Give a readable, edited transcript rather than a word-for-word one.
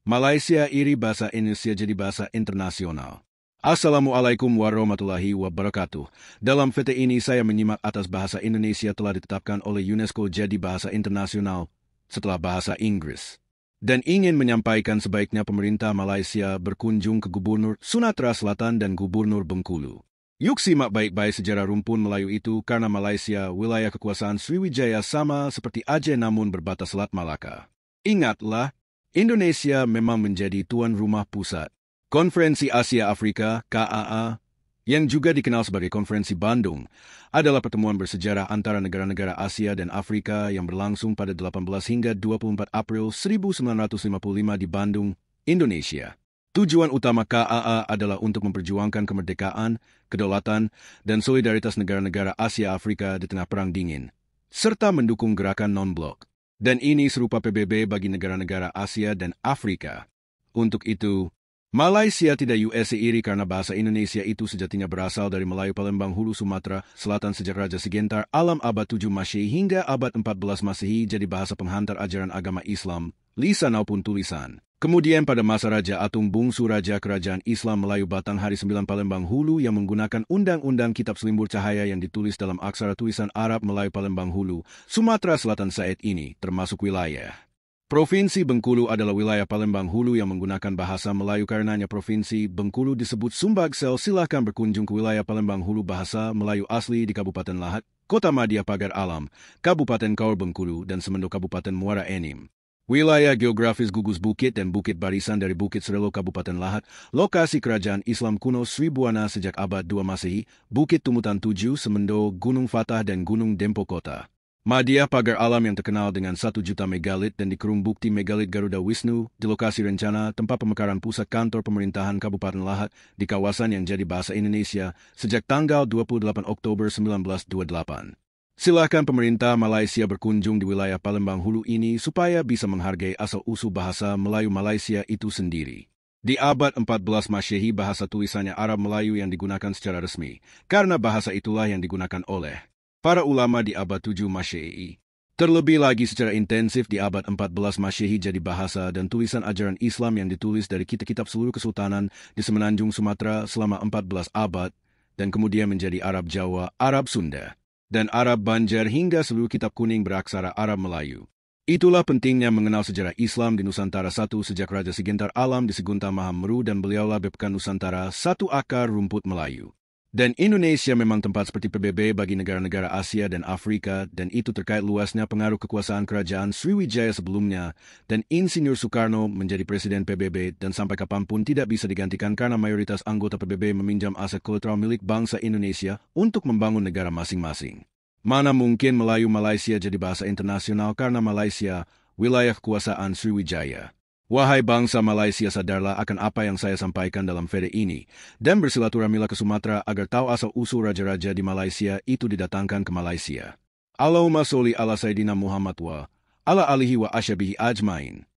Malaysia iri bahasa Indonesia jadi bahasa internasional. Assalamualaikum warahmatullahi wabarakatuh. Dalam VT ini saya menyimak atas bahasa Indonesia telah ditetapkan oleh UNESCO jadi bahasa internasional setelah bahasa Inggris. Dan ingin menyampaikan sebaiknya pemerintah Malaysia berkunjung ke Gubernur Sumatra Selatan dan Gubernur Bengkulu. Yuk simak baik-baik sejarah rumpun Melayu itu karena Malaysia wilayah kekuasaan Sriwijaya sama seperti Aceh namun berbatas Selat Malaka. Ingatlah, Indonesia memang menjadi tuan rumah pusat Konferensi Asia Afrika (KAA), yang juga dikenal sebagai Konferensi Bandung, adalah pertemuan bersejarah antara negara-negara Asia dan Afrika yang berlangsung pada 18 hingga 24 April 1955 di Bandung, Indonesia. Tujuan utama KAA adalah untuk memperjuangkan kemerdekaan, kedaulatan, dan solidaritas negara-negara Asia Afrika di tengah Perang Dingin, serta mendukung gerakan non-blok. Dan ini serupa PBB bagi negara-negara Asia dan Afrika. Untuk itu, Malaysia tidak USA iri karena bahasa Indonesia itu sejatinya berasal dari Melayu Palembang Hulu Sumatera Selatan sejak Raja Sigentar Alam abad 7 Masehi hingga abad 14 Masehi jadi bahasa penghantar ajaran agama Islam, lisan maupun tulisan. Kemudian pada masa Raja Atung Bungsu Raja Kerajaan Islam Melayu Batang Hari 9 Palembang Hulu yang menggunakan Undang-Undang Kitab Selimbur Cahaya yang ditulis dalam aksara tulisan Arab Melayu Palembang Hulu, Sumatera Selatan saat ini, termasuk wilayah. Provinsi Bengkulu adalah wilayah Palembang Hulu yang menggunakan bahasa Melayu karenanya Provinsi Bengkulu disebut Sumbagsel. Silahkan berkunjung ke wilayah Palembang Hulu bahasa Melayu asli di Kabupaten Lahad, Kota Madia Pagar Alam, Kabupaten Kaur Bengkulu, dan Semendo Kabupaten Muara Enim. Wilayah geografis gugus bukit dan bukit barisan dari Bukit Serelo Kabupaten Lahad, lokasi kerajaan Islam kuno Sri Buana sejak abad 2 Masehi, Bukit Tumutan 7, Semendo, Gunung Fatah dan Gunung Dempo Kota. Madia Pagar Alam yang terkenal dengan 1 juta megalit dan dikerung bukti megalit Garuda Wisnu di lokasi rencana tempat pemekaran pusat kantor pemerintahan Kabupaten Lahad di kawasan yang jadi bahasa Indonesia sejak tanggal 28 Oktober 1928. Silakan pemerintah Malaysia berkunjung di wilayah Palembang Hulu ini supaya bisa menghargai asal-usul bahasa Melayu Malaysia itu sendiri. Di abad 14 Masehi bahasa tulisannya Arab Melayu yang digunakan secara resmi, karena bahasa itulah yang digunakan oleh para ulama di abad 7 Masehi. Terlebih lagi secara intensif di abad 14 Masehi jadi bahasa dan tulisan ajaran Islam yang ditulis dari kitab-kitab seluruh kesultanan di semenanjung Sumatera selama 14 abad, dan kemudian menjadi Arab Jawa, Arab Sunda, dan Arab Banjar hingga seluruh kitab kuning beraksara Arab Melayu. Itulah pentingnya mengenal sejarah Islam di Nusantara satu sejak Raja Sigentar Alam di Segunta Mahameru dan beliaulah bebkan Nusantara satu akar rumput Melayu. Dan Indonesia memang tempat seperti PBB bagi negara-negara Asia dan Afrika dan itu terkait luasnya pengaruh kekuasaan kerajaan Sriwijaya sebelumnya dan Insinyur Soekarno menjadi Presiden PBB dan sampai kapanpun tidak bisa digantikan karena mayoritas anggota PBB meminjam aset kolateral milik bangsa Indonesia untuk membangun negara masing-masing. Mana mungkin Melayu Malaysia jadi bahasa internasional karena Malaysia wilayah kekuasaan Sriwijaya. Wahai bangsa Malaysia, sadarlah akan apa yang saya sampaikan dalam video ini dan bersilaturahmilah ke Sumatera agar tahu asal-usul raja-raja di Malaysia itu didatangkan ke Malaysia. Allahumma sholli ala Sayyidina Muhammad wa ala alihi wa ashabihi ajmain.